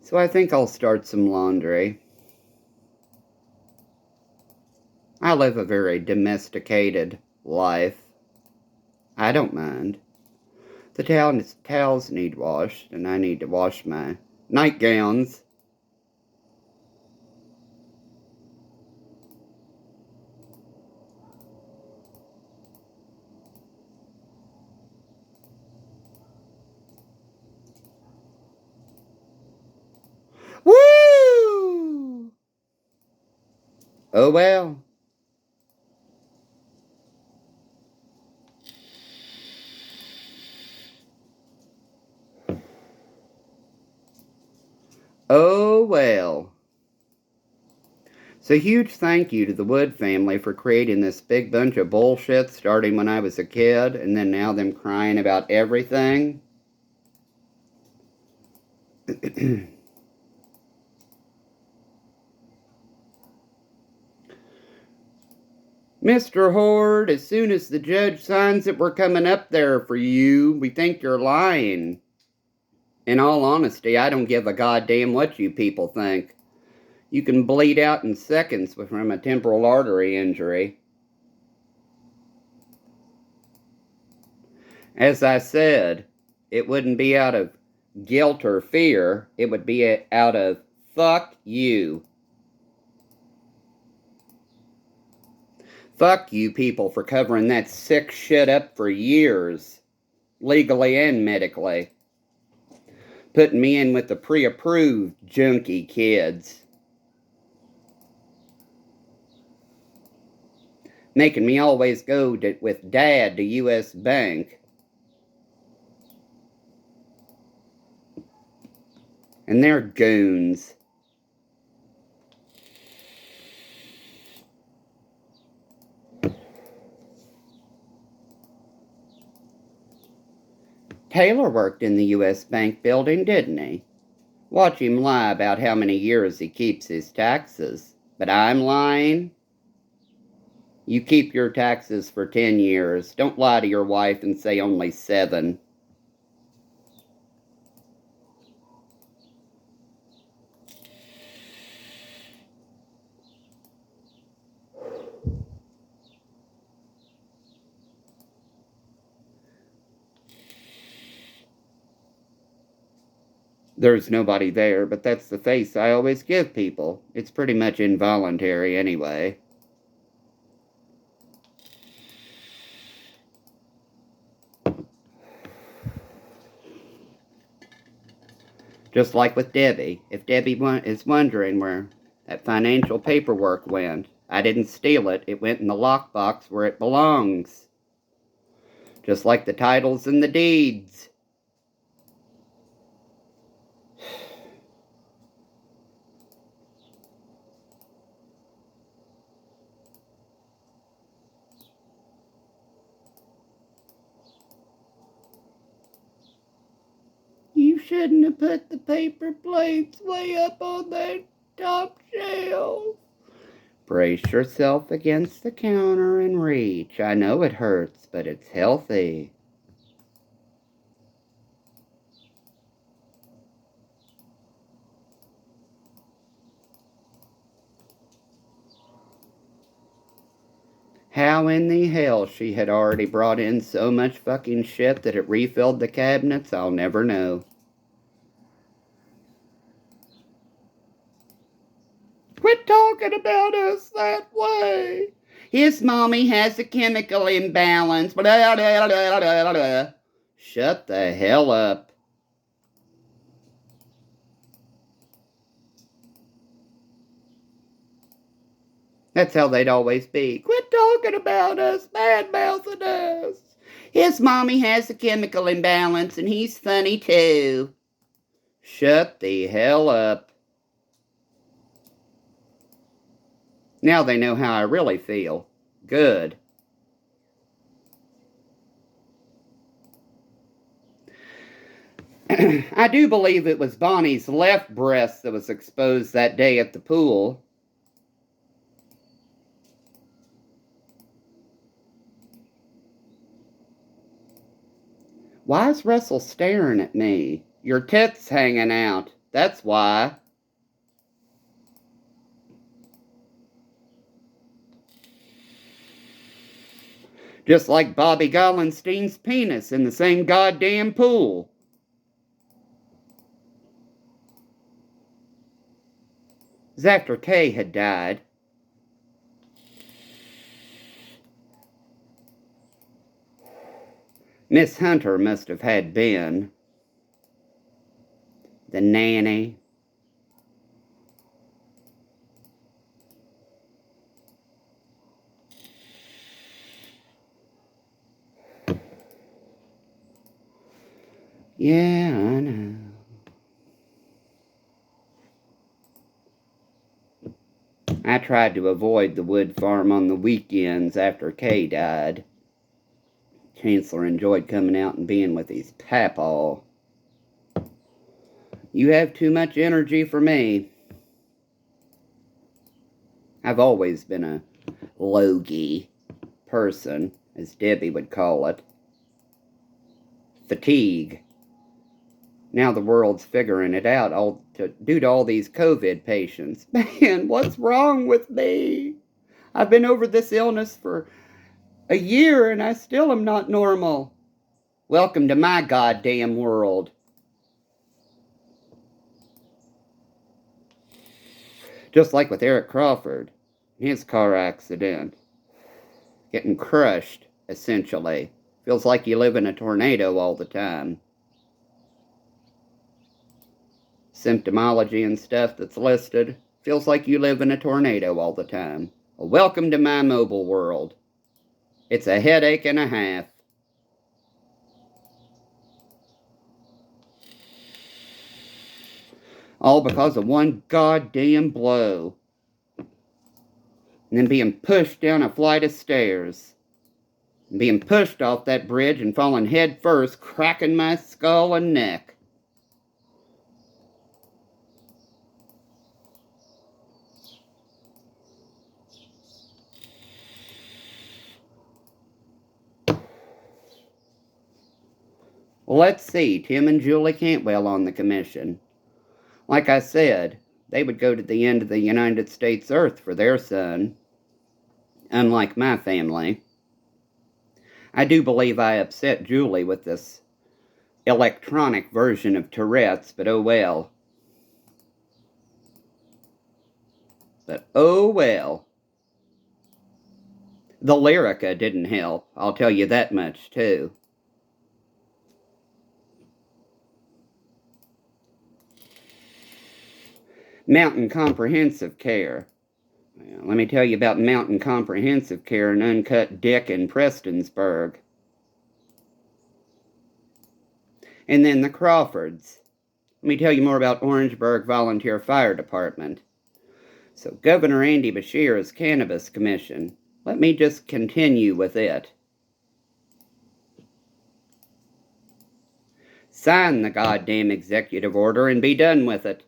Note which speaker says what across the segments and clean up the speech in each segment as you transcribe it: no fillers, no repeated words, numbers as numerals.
Speaker 1: So I think I'll start some laundry. I live a very domesticated life. I don't mind. The towels need washed, and I need to wash my nightgowns. Woo! Oh well. Oh well. So huge thank you to the Wood family for creating this big bunch of bullshit starting when I was a kid and then now them crying about everything. Mr. Horde, as soon as the judge signs it, we're coming up there for you. We think you're lying. In all honesty, I don't give a goddamn what you people think. You can bleed out in seconds from a temporal artery injury. As I said, it wouldn't be out of guilt or fear. It would be out of fuck you. Fuck you people for covering that sick shit up for years, legally and medically. Putting me in with the pre-approved junkie kids. Making me always go with Dad to U.S. Bank. And they're goons. Taylor worked in the U.S. Bank building, didn't he? Watch him lie about how many years he keeps his taxes. But I'm lying. You keep your taxes for 10 years. Don't lie to your wife and say only 7. There's nobody there, but that's the face I always give people. It's pretty much involuntary anyway. Just like with Debbie. If Debbie is wondering where that financial paperwork went, I didn't steal it. It went in the lockbox where it belongs. Just like the titles and the deeds. You shouldn't have put the paper plates way up on that top shelf. Brace yourself against the counter and reach. I know it hurts, but it's healthy. How in the hell she had already brought in so much fucking shit that it refilled the cabinets, I'll never know. Quit talking about us that way. His mommy has a chemical imbalance. Blah, blah, blah, blah, blah. Shut the hell up. That's how they'd always be. Quit talking about us, bad-mouthing us. His mommy has a chemical imbalance and he's funny too. Shut the hell up. Now they know how I really feel. Good. I do believe it was Bonnie's left breast that was exposed that day at the pool. Why is Russell staring at me? Your tits hanging out. That's why. Just like Bobby Gollenstein's penis in the same goddamn pool. It was after Kay had died. Miss Hunter must have had Ben, the nanny. Yeah, I know. I tried to avoid the wood farm on the weekends after Kay died. Chancellor enjoyed coming out and being with his papaw. You have too much energy for me. I've always been a logy person, as Debbie would call it. Fatigue. Now the world's figuring it out due to all these COVID patients. Man, what's wrong with me? I've been over this illness for a year and I still am not normal. Welcome to my goddamn world. Just like with Eric Crawford, his car accident. Getting crushed, essentially. Feels like you live in a tornado all the time. Symptomology and stuff that's listed. Feels like you live in a tornado all the time. Well, welcome to my mobile world. It's a headache and a half. All because of one goddamn blow. And then being pushed down a flight of stairs. And being pushed off that bridge and falling head first, cracking my skull and neck. Well, let's see, Tim and Julie Cantwell on the commission. Like I said, they would go to the end of the United States Earth for their son. Unlike my family. I do believe I upset Julie with this electronic version of Tourette's, but oh well. But oh well. The Lyrica didn't help, I'll tell you that much too. Mountain Comprehensive Care. Well, let me tell you about Mountain Comprehensive Care and Uncut Dick in Prestonsburg. And then the Crawfords. Let me tell you more about Orangeburg Volunteer Fire Department. So Governor Andy Beshear's Cannabis Commission. Let me just continue with it. Sign the goddamn executive order and be done with it.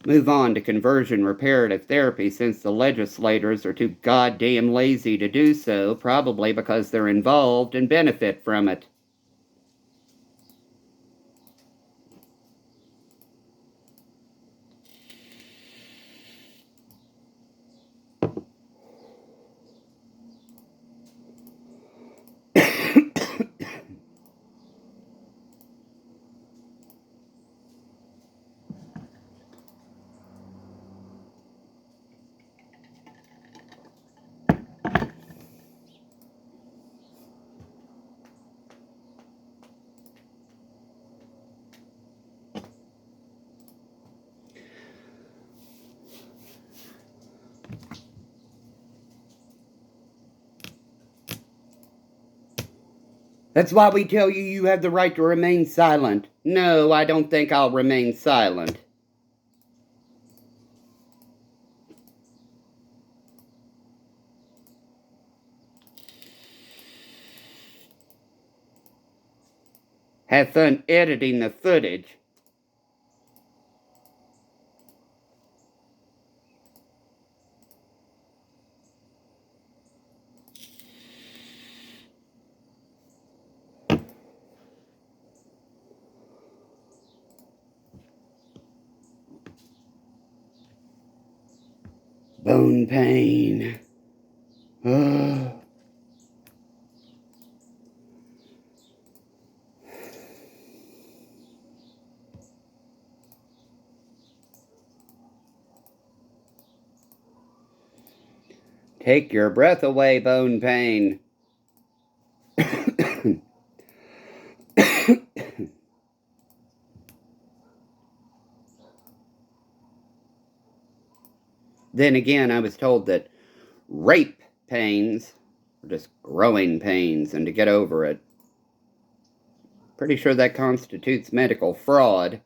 Speaker 1: Move on to conversion reparative therapy since the legislators are too goddamn lazy to do so, probably because they're involved and benefit from it. That's why we tell you you have the right to remain silent. No, I don't think I'll remain silent. Have fun editing the footage. Bone pain. Oh. Take your breath away, bone pain. Then again, I was told that rape pains are just growing pains, and to get over it. Pretty sure that constitutes medical fraud.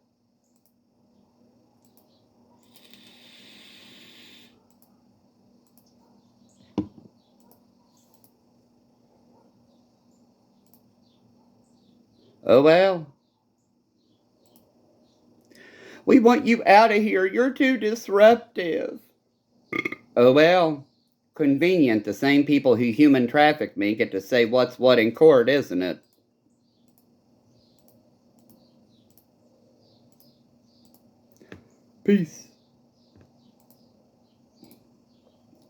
Speaker 1: Oh well. We want you out of here. You're too disruptive. Oh well. Convenient. The same people who human traffic me get to say what's what in court, isn't it? Peace.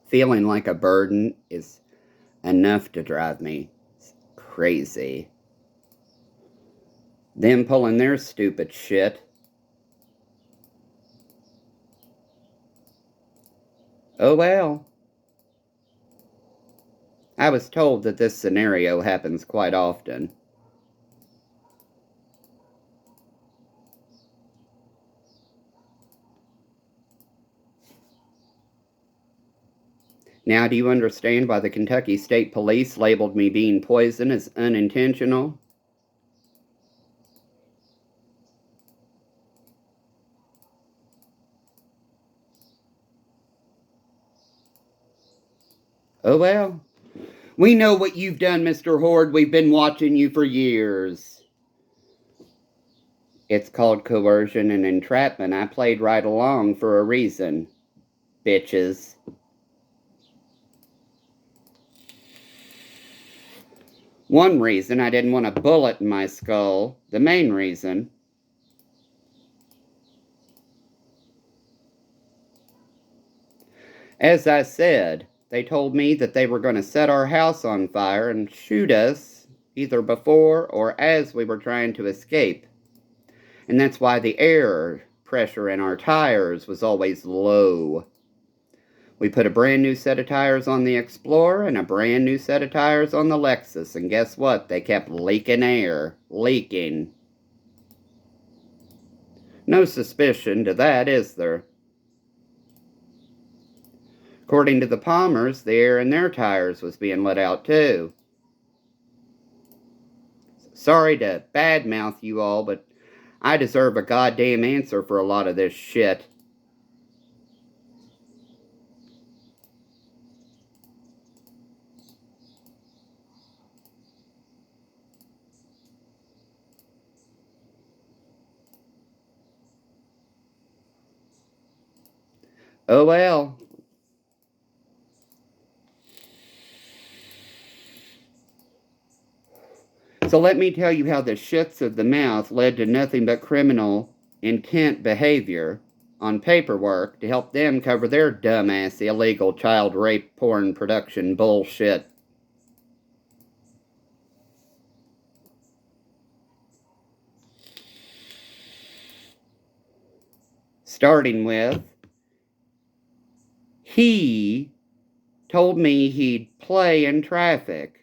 Speaker 1: Feeling like a burden is enough to drive me crazy. Them pulling their stupid shit. Oh well. I was told that this scenario happens quite often. Now, do you understand why the Kentucky State Police labeled me being poisoned as unintentional? Oh well. We know what you've done, Mr. Horde. We've been watching you for years. It's called coercion and entrapment. I played right along for a reason. Bitches. One reason, I didn't want a bullet in my skull. The main reason. As I said, they told me that they were going to set our house on fire and shoot us either before or as we were trying to escape. And that's why the air pressure in our tires was always low. We put a brand new set of tires on the Explorer and a brand new set of tires on the Lexus, and guess what? They kept leaking air. Leaking. No suspicion to that, is there? According to the Palmers, the air in their tires was being let out too. Sorry to badmouth you all, but I deserve a goddamn answer for a lot of this shit. Oh well. So let me tell you how the shits of the mouth led to nothing but criminal intent behavior on paperwork to help them cover their dumbass illegal child rape porn production bullshit. Starting with, he told me he'd play in traffic.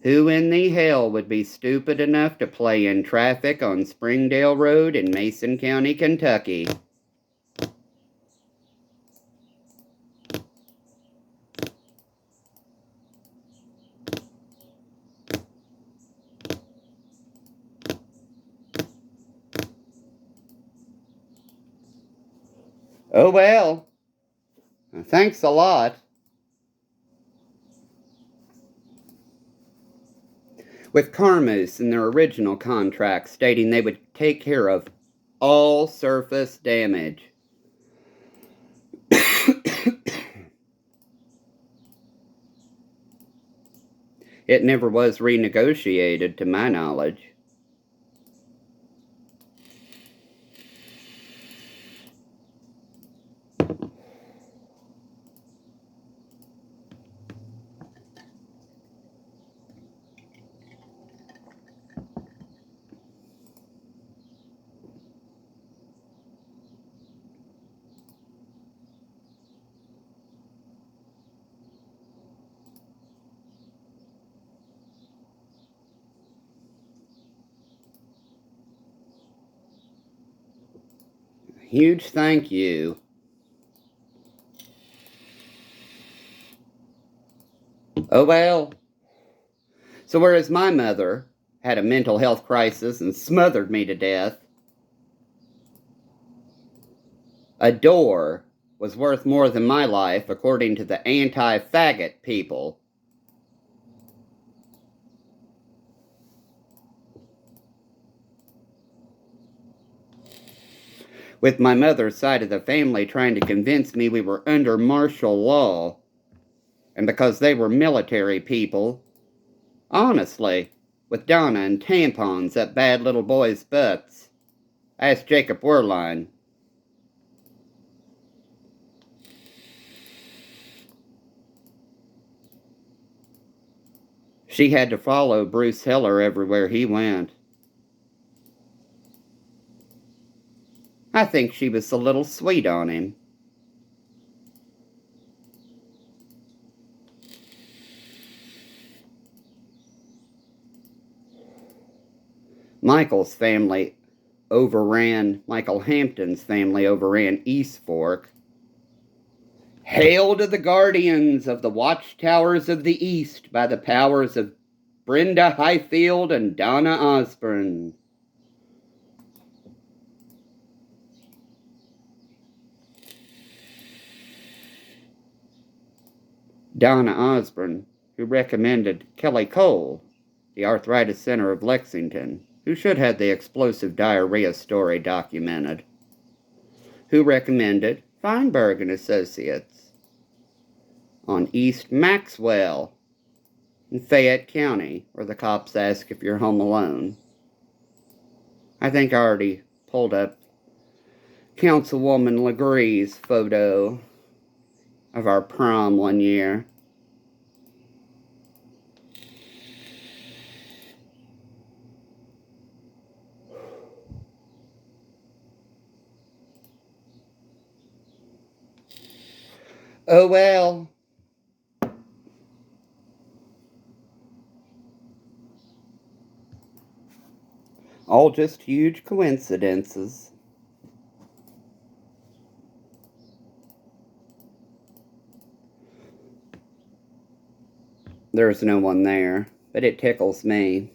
Speaker 1: Who in the hell would be stupid enough to play in traffic on Springdale Road in Mason County, Kentucky? Oh well. Thanks a lot. With Carmus in their original contract stating they would take care of all surface damage. It never was renegotiated, to my knowledge. Huge thank you. Oh well. So whereas my mother had a mental health crisis and smothered me to death, a door was worth more than my life, according to the anti-faggot people. With my mother's side of the family trying to convince me we were under martial law, and because they were military people, honestly, with Donna and tampons up bad little boys' butts. Ask Jacob Werlein. She had to follow Bruce Heller everywhere he went. I think she was a little sweet on him. Michael Hampton's family overran East Fork. Hail to the guardians of the watchtowers of the East by the powers of Brenda Highfield and Donna Osborne. Donna Osborne, who recommended Kelly Cole, the Arthritis Center of Lexington, who should have the explosive diarrhea story documented, who recommended Feinberg and Associates on East Maxwell in Fayette County, where the cops ask if you're home alone. I think I already pulled up Councilwoman Legree's photo of our prom one year. Oh well. All just huge coincidences. There's no one there, but it tickles me.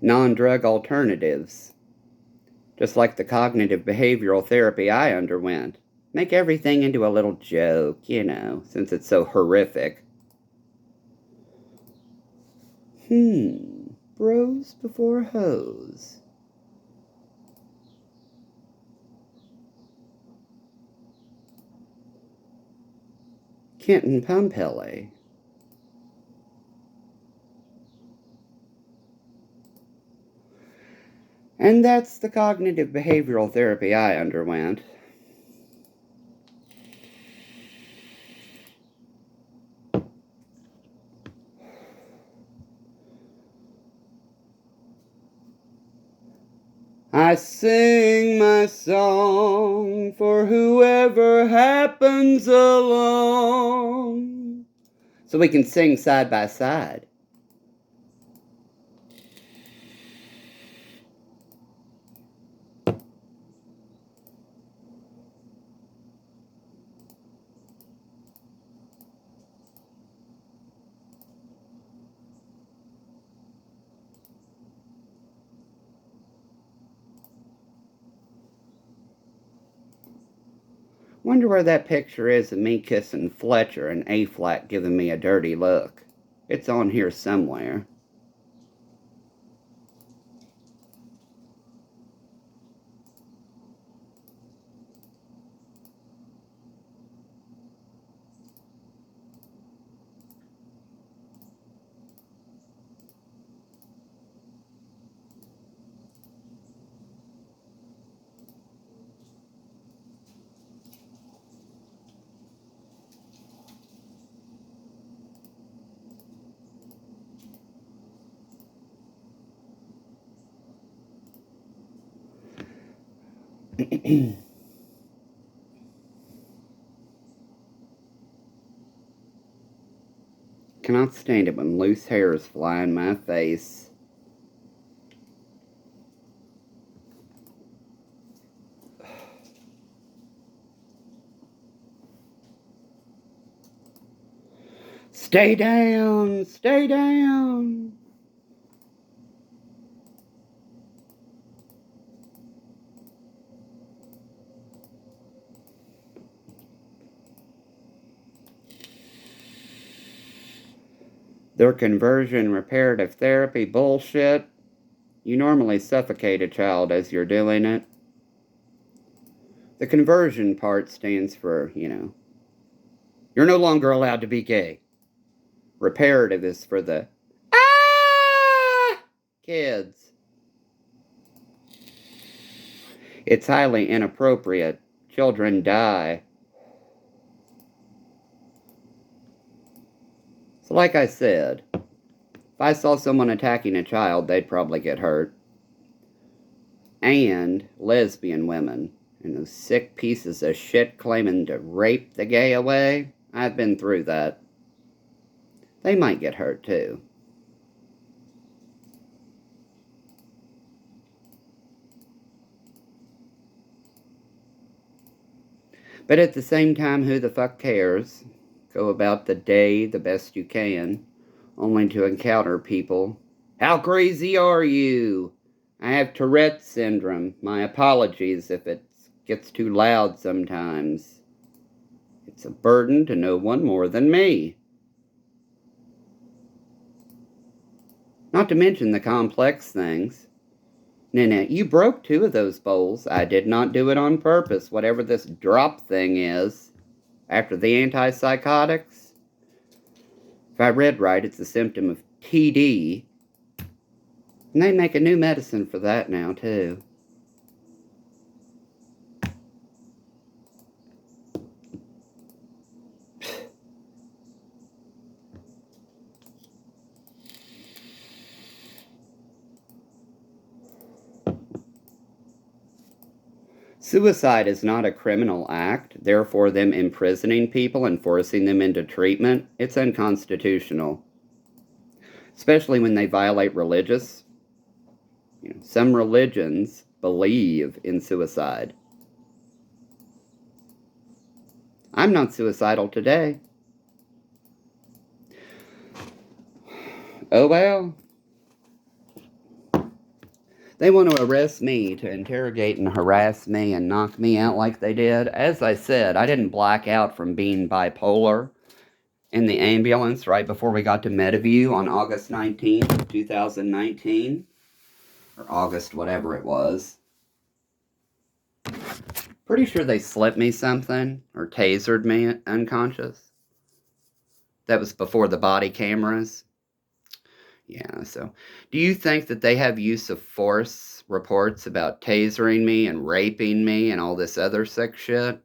Speaker 1: Non-drug alternatives, just like the cognitive behavioral therapy I underwent, make everything into a little joke, since it's so horrific. Bros before hoes. Kenton Pumpelly. And that's the cognitive behavioral therapy I underwent. I sing my song for whoever happens along. So we can sing side by side. Wonder where that picture is of me kissing Fletcher and A-Flat giving me a dirty look. It's on here somewhere. Cannot stand it when loose hairs fly in my face. Stay down! Stay down! Their conversion reparative therapy bullshit. You normally suffocate a child as you're doing it. The conversion part stands for, you're no longer allowed to be gay. Reparative is for the kids. It's highly inappropriate. Children die. So like I said, if I saw someone attacking a child, they'd probably get hurt. And lesbian women and those sick pieces of shit claiming to rape the gay away, I've been through that. They might get hurt too. But at the same time, who the fuck cares? Go about the day the best you can, only to encounter people. How crazy are you? I have Tourette's syndrome. My apologies if it gets too loud sometimes. It's a burden to no one more than me. Not to mention the complex things. Nanette, you broke 2 of those bowls. I did not do it on purpose, whatever this drop thing is. After the antipsychotics. If I read right, it's a symptom of TD. And they make a new medicine for that now, too. Suicide is not a criminal act, therefore them imprisoning people and forcing them into treatment, it's unconstitutional. Especially when they violate religious. Some religions believe in suicide. I'm not suicidal today. Oh well. They want to arrest me, to interrogate and harass me and knock me out like they did. As I said, I didn't black out from being bipolar in the ambulance right before we got to Mediview on August 19th, 2019. Or August, whatever it was. Pretty sure they slipped me something or tasered me unconscious. That was before the body cameras. Yeah, so do you think that they have use of force reports about tasering me and raping me and all this other sick shit?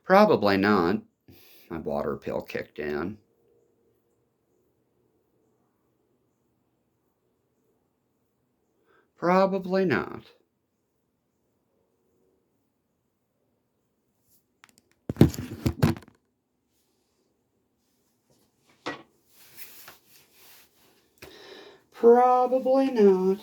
Speaker 1: Probably not. My water pill kicked in. Probably not. Probably not.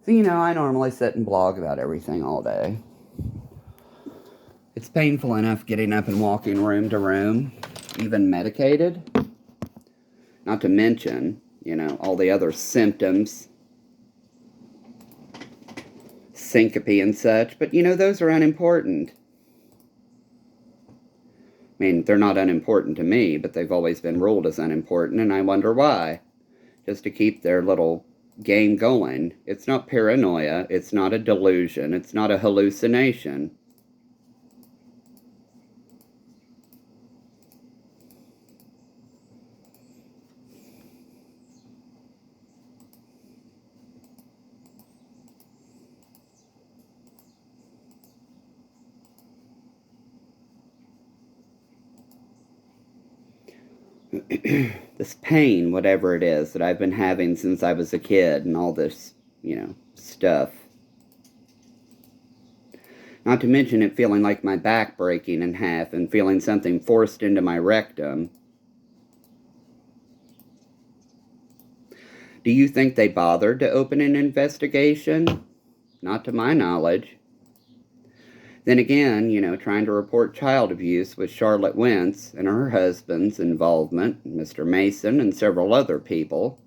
Speaker 1: So, I normally sit and blog about everything all day. It's painful enough getting up and walking room to room, even medicated. Not to mention, all the other symptoms, syncope and such, but those are unimportant. I mean, they're not unimportant to me, but they've always been ruled as unimportant, and I wonder why. Just to keep their little game going. It's not paranoia, it's not a delusion, it's not a hallucination. this pain, whatever it is, that I've been having since I was a kid and all this, stuff. Not to mention it feeling like my back breaking in half and feeling something forced into my rectum. Do you think they bothered to open an investigation? Not to my knowledge. Then again, trying to report child abuse with Charlotte Wentz and her husband's involvement, Mr. Mason and several other people.